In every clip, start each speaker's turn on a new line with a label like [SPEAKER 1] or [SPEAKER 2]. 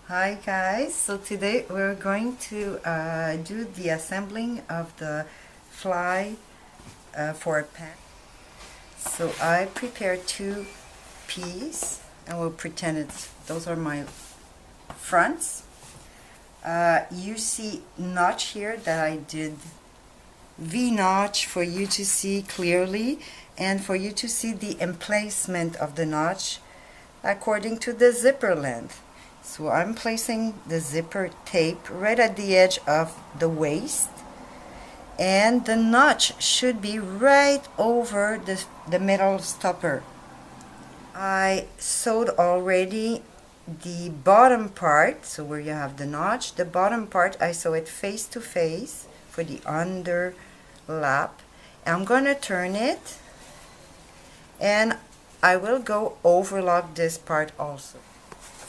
[SPEAKER 1] Hi guys, so today we're going to do the assembling of the fly for a pen. So I prepared two pieces and we'll pretend those are my fronts. You see notch here that I did V-notch for you to see clearly and for you to see the emplacement of the notch according to the zipper length. So I'm placing the zipper tape right at the edge of the waist, and the notch should be right over the middle stopper. I sewed already the bottom part, so where you have the notch, the bottom part I sew it face to face for the underlap. I'm going to turn it and I will go overlock this part also.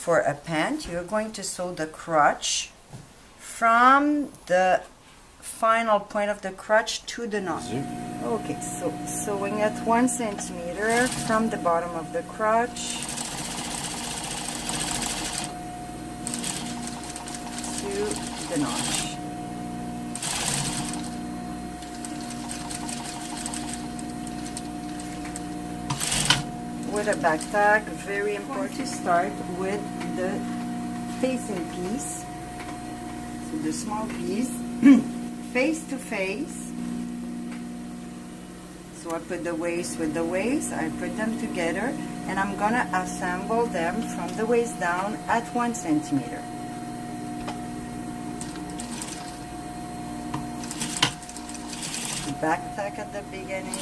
[SPEAKER 1] For a pant, you're going to sew the crotch from the final point of the crotch to the knot. Okay, so sewing at 1 centimeter from the bottom of the crotch to the notch. With a back tack, very important to start with the facing piece. So the small piece, face to face. So I put the waist with the waist, I put them together, and I'm gonna assemble them from the waist down at 1 centimeter. Back tack at the beginning.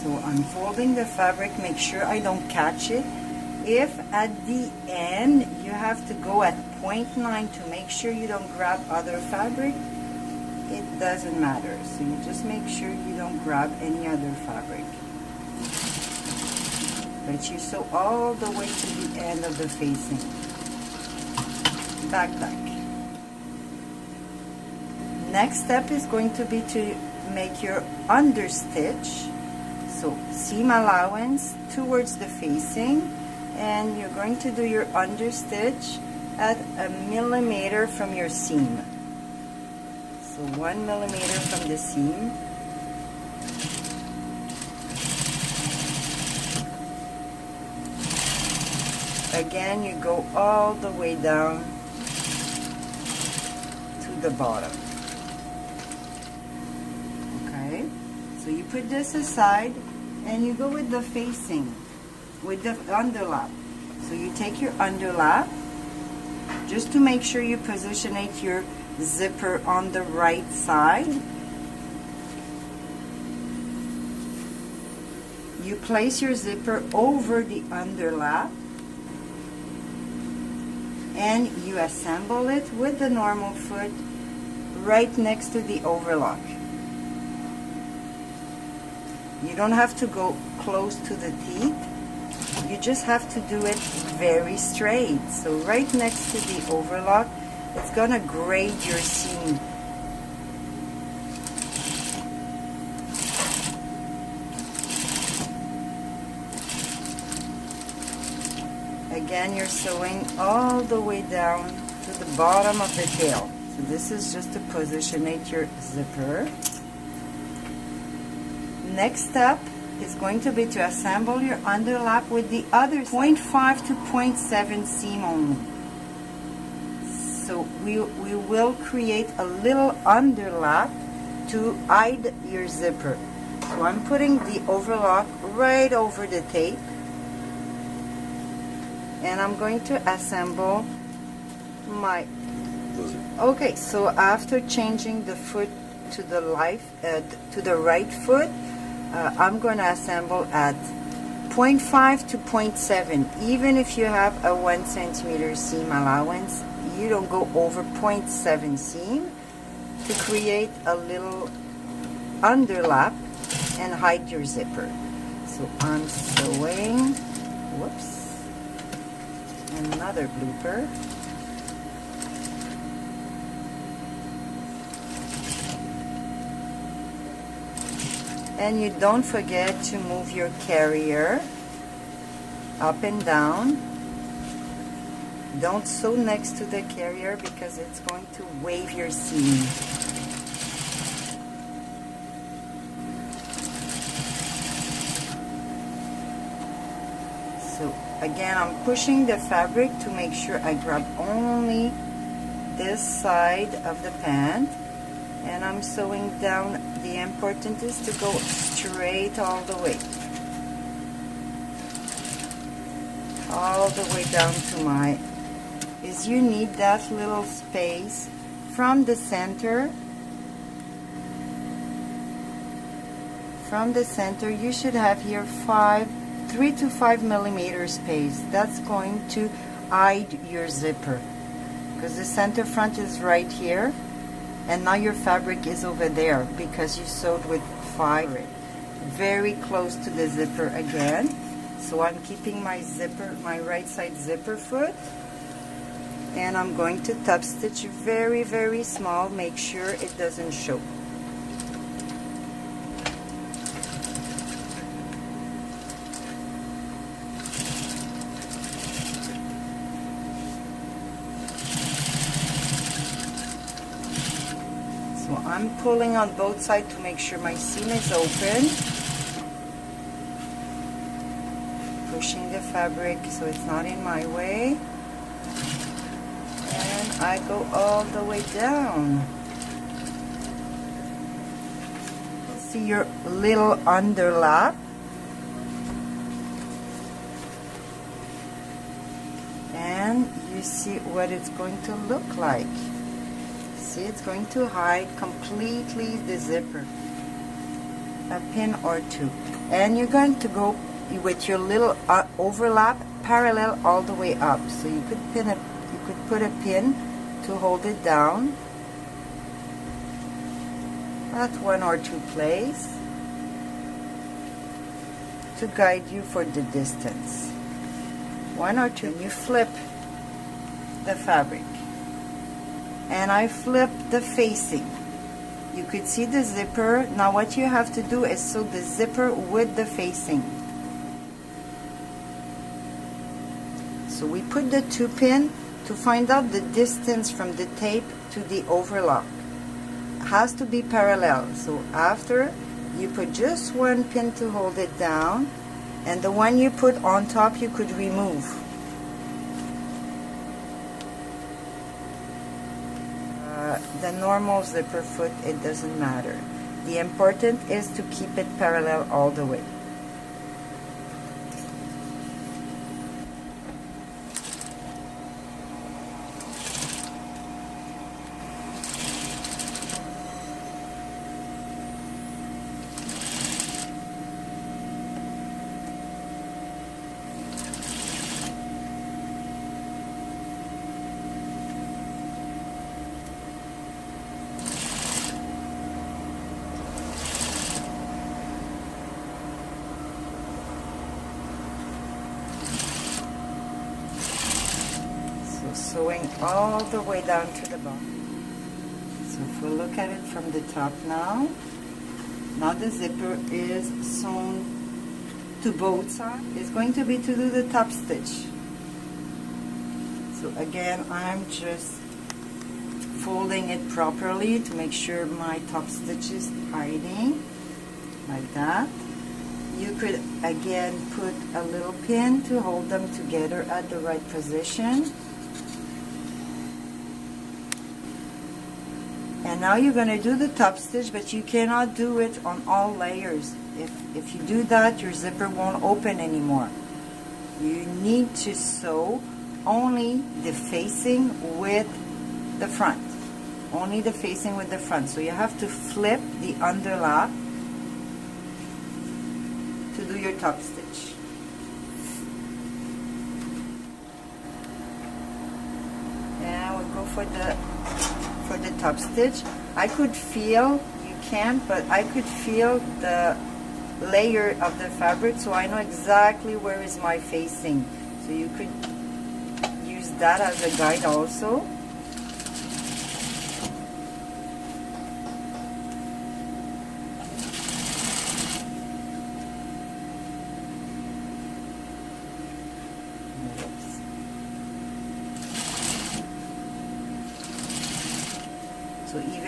[SPEAKER 1] So I'm folding the fabric, make sure I don't catch it. If at the end you have to go at 0.9 to make sure you don't grab other fabric, it doesn't matter. So you just make sure you don't grab any other fabric. But you sew all the way to the end of the facing. Back tack. Next step is going to be to make your understitch. So seam allowance towards the facing, and you're going to do your understitch at 1 millimeter from your seam. So 1 millimeter from the seam. Again, you go all the way down to the bottom. Okay, so you put this aside and you go with the facing, with the underlap. So you take your underlap, just to make sure you positionate your zipper on the right side. You place your zipper over the underlap and you assemble it with the normal foot right next to the overlock. You don't have to go close to the teeth. You just have to do it very straight. So right next to the overlock, it's gonna grade your seam. Again, you're sewing all the way down to the bottom of the tail. So this is just to positionate your zipper. Next step is going to be to assemble your underlap with the other 0.5 to 0.7 seam only. So we will create a little underlap to hide your zipper. So I'm putting the overlock right over the tape, and I'm going to assemble my... Okay, so after changing the foot to the right foot, I'm going to assemble at 0.5 to 0.7. Even if you have a 1 centimeter seam allowance, you don't go over 0.7 seam to create a little underlap and hide your zipper. So I'm sewing, whoops, another blooper. And you don't forget to move your carrier up and down Don't sew next to the carrier because it's going to wave your seam. So again, I'm pushing the fabric to make sure I grab only this side of the pant, and I'm sewing down. The important is to go straight all the way down to my, is you need that little space from the center. From the center you should have here 3 to 5 millimeter space. That's going to hide your zipper because the center front is right here, and now your fabric is over there because you sewed with 5. Very close to the zipper again. So I'm keeping my zipper, my right side zipper foot, and I'm going to top stitch very, very small. Make sure it doesn't show. So I'm pulling on both sides to make sure my seam is open. Pushing the fabric so it's not in my way, and I go all the way down. See your little underlap, and you see what it's going to look like. See, it's going to hide completely the zipper, a pin or two, and you're going to go with your little overlap parallel all the way up. So you could put a pin to hold it down at 1 or 2 places to guide you for the distance. 1 or 2. And you flip the fabric, and I flip the facing. You could see the zipper. Now what you have to do is sew the zipper with the facing. So we put the 2 pin to find out the distance from the tape to the overlock. It has to be parallel. So after, you put just 1 pin to hold it down, and the one you put on top you could remove. The normal zipper foot, it doesn't matter. The important is to keep it parallel all the way. Sewing all the way down to the bottom. So if we look at it from the top now the zipper is sewn to both sides. It's going to be to do the top stitch. So again, I'm just folding it properly to make sure my top stitch is hiding, like that. You could again put a little pin to hold them together at the right position. And now you're going to do the top stitch, but you cannot do it on all layers. If you do that, your zipper won't open anymore. You need to sew only the facing with the front. Only the facing with the front. So you have to flip the underlap to do your top stitch. And we'll go for the top stitch. I could feel, you can't, but I could feel the layer of the fabric, so I know exactly where is my facing. So you could use that as a guide also.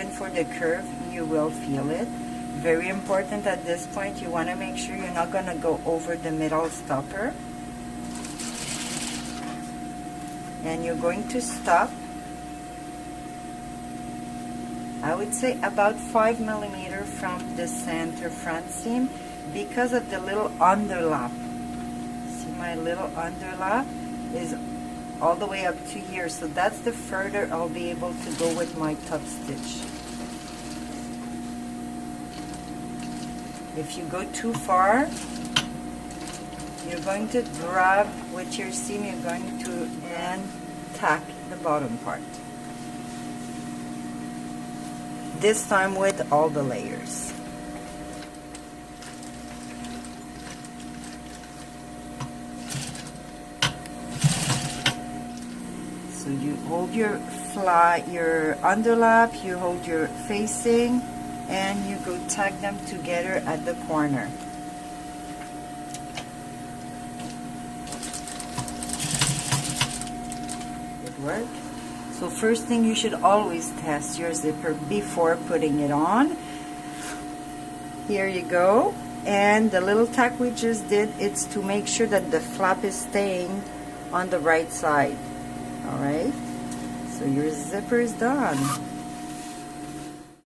[SPEAKER 1] even for the curve, you will feel it. Very important at this point, you want to make sure you're not going to go over the middle stopper. And you're going to stop, I would say about 5 millimeters from the center front seam because of the little underlap. See, my little underlap is all the way up to here, so that's the further I'll be able to go with my top stitch. If you go too far, you're going to grab with your seam, you're going to then tack the bottom part. This time with all the layers. So you hold your your underlap, you hold your facing, and you go tack them together at the corner. Good work. So first thing, you should always test your zipper before putting it on. Here you go. And the little tack we just did, it's to make sure that the flap is staying on the right side. Alright? So your zipper is done.